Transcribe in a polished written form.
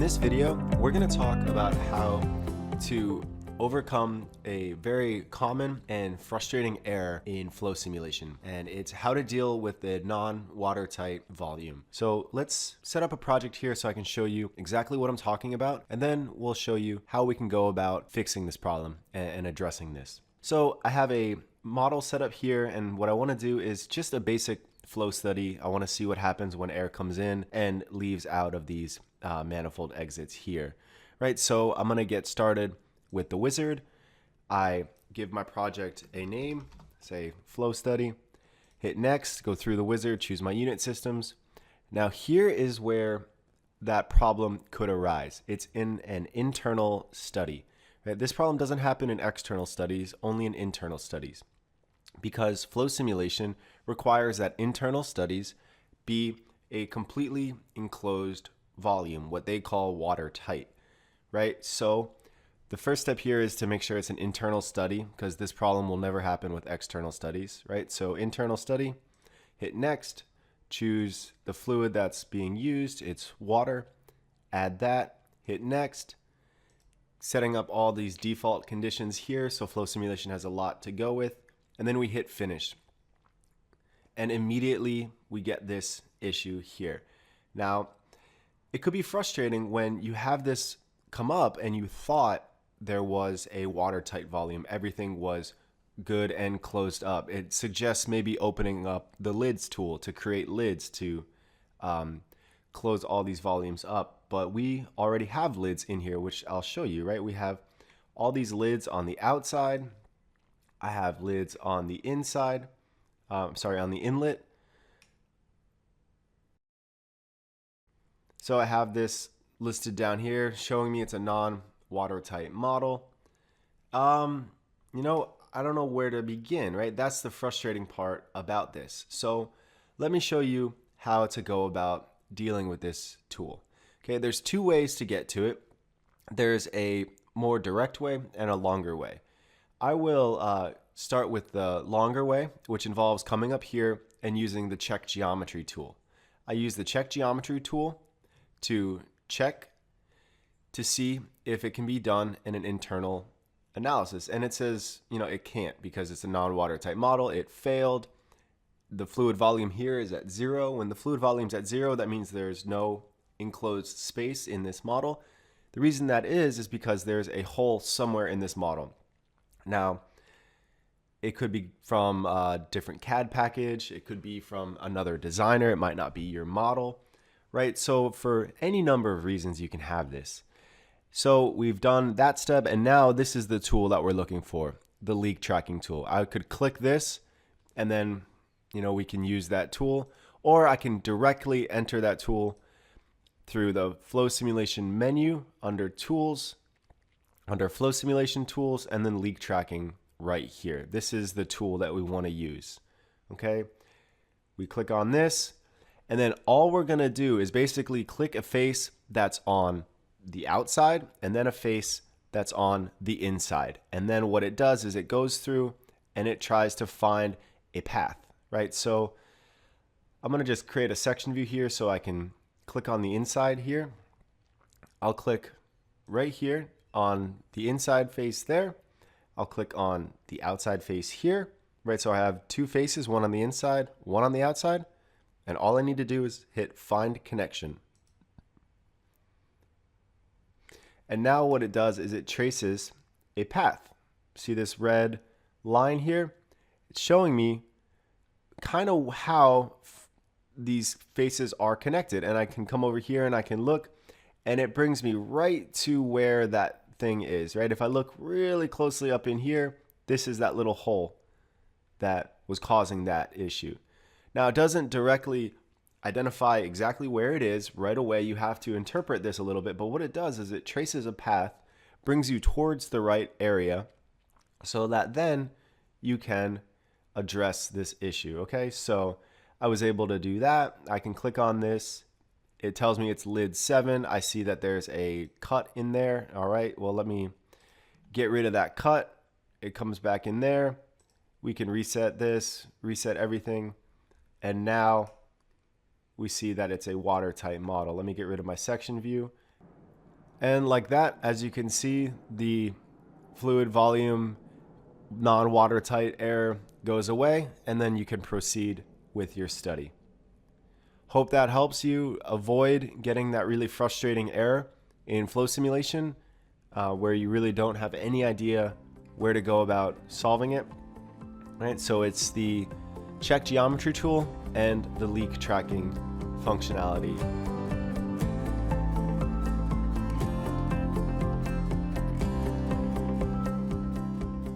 this video, we're going to talk about how to overcome a very common and frustrating error in flow simulation, and it's how to deal with the non-watertight volume. So let's set up a project here so I can show you exactly what I'm talking about, and then we'll show you how we can go about fixing this problem and addressing this. So I have a model set up here, and what I want to do is just a basic flow study. I want to see what happens when air comes in and leaves out of these manifold exits here, right? So I'm going to get started with the wizard. I give my project a name, say flow study, hit next, go through the wizard, choose my unit systems. Now here is where that problem could arise. It's in an internal study. Right? This problem doesn't happen in external studies, only in internal studies, because flow simulation requires that internal studies be a completely enclosed volume, what they call watertight, right? So the first step here is to make sure it's an internal study, because this problem will never happen with external studies, right? So internal study, hit next, choose the fluid that's being used, it's water, add that, hit next, setting up all these default conditions here, so flow simulation has a lot to go with, and then we hit finish. And immediately we get this issue here. Now, it could be frustrating when you have this come up and you thought there was a watertight volume, everything was good and closed up. It suggests maybe opening up the lids tool to create lids to close all these volumes up, but we already have lids in here, which I'll show you, right? We have all these lids on the outside. I have lids on the inside, on the inlet. So I have this listed down here showing me it's a non-watertight model. I don't know where to begin, right? That's the frustrating part about this. So let me show you how to go about dealing with this tool. Okay, there's two ways to get to it. There's a more direct way and a longer way. I will start with the longer way, which involves coming up here and using the check geometry tool. I use the check geometry tool to check to see if it can be done in an internal analysis. And it says, it can't because it's a non-watertight model. It failed. The fluid volume here is at 0. When the fluid volume is at 0, that means there's no enclosed space in this model. The reason that is because there's a hole somewhere in this model. Now, it could be from a different CAD package. It could be from another designer. It might not be your model, right? So for any number of reasons, you can have this. So we've done that step, and now this is the tool that we're looking for, the leak tracking tool. I could click this, and then we can use that tool, or I can directly enter that tool through the flow simulation menu under tools, under flow simulation tools, and then leak tracking right here. This is the tool that we want to use. Okay, we click on this, and then all we're going to do is basically click a face that's on the outside and then a face that's on the inside. And then what it does is it goes through and it tries to find a path, right? So I'm going to just create a section view here so I can click on the inside here. I'll click right here on the inside face there. I'll click on the outside face here, right? So I have two faces, one on the inside, one on the outside, and all I need to do is hit find connection. And now what it does is it traces a path. See this red line here? It's showing me kind of how these faces are connected, and I can come over here and I can look, and it brings me right to where that thing is, right? If I look really closely up in here, this is that little hole that was causing that issue. Now, it doesn't directly identify exactly where it is right away. You have to interpret this a little bit, but what it does is it traces a path, brings you towards the right area so that then you can address this issue. Okay, so I was able to do that. I can click on this. It tells me it's lid 7. I see that there's a cut in there. All right, well, let me get rid of that cut. It comes back in there. We can reset this, reset everything. And now we see that it's a watertight model. Let me get rid of my section view. And like that, as you can see, the fluid volume non-watertight error goes away, and then you can proceed with your study. Hope that helps you avoid getting that really frustrating error in flow simulation where you really don't have any idea where to go about solving it. Right? So it's the check geometry tool and the leak tracking functionality